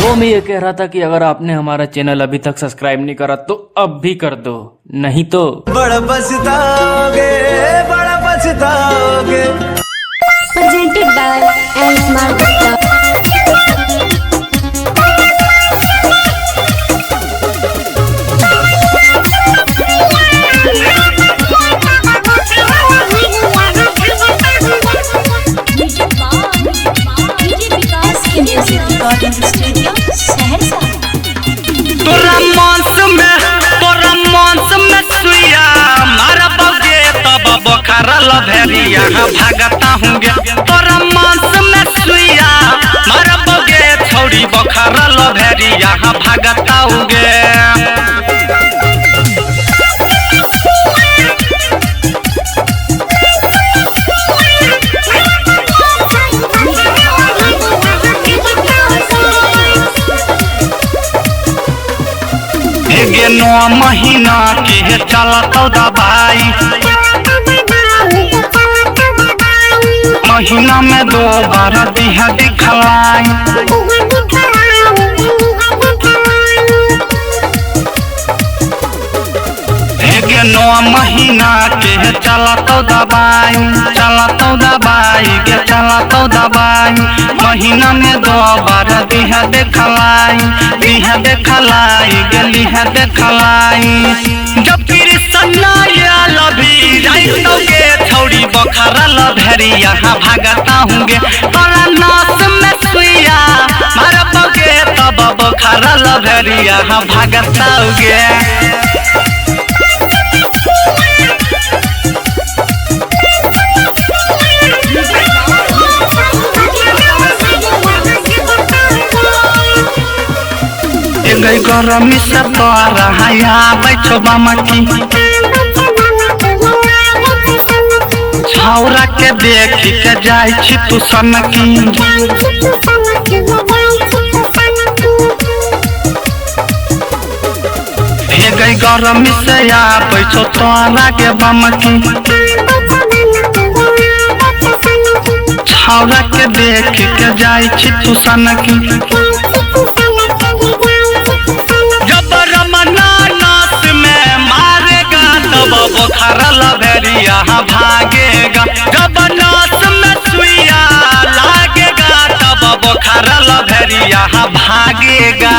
वो मैं ये कह रहा था कि अगर आपने हमारा चैनल अभी तक सब्सक्राइब नहीं करा तो अब भी कर दो, नहीं तो बड़ा पछताओगे, बड़ा पछताओगे। Presented by L Smart Gupta. तोरा मांस में सुइया मारा बगे तब बोखारा लभेरिया भागता हूँगे। तोरा मांस में सुइया मारा बगे छोड़ी बोखारा लभेरिया भागता हूँगे। गे 9 महीना के चलत दवाई, महीना में 2 बार दिहा दिखलाई। गे 9 महीना के चलत दवाई, महीना में 2 बार दिहा दिखलाई, गेलिहा दिखलाई। जब कृष्ण लभी जाइतो के छोड़ी बोखारा लभेरिया भागता हूँगे। तोरा नास में सुइया मारा बगे तब बोखारा लभेरिया भागता हूँगे। गई गरमी से तोरा हया बैठो बामकी, छौरा के देखी के जाय छी तू सनकी। हे गई गरमी से या बैठो तोरा के बामकी, छौरा के देखी के जाय छी तू सनकी। बोखारा लभेरिया भागेगा, जब नास में सुइया लागेगा तब बोखारा लभेरिया भागेगा।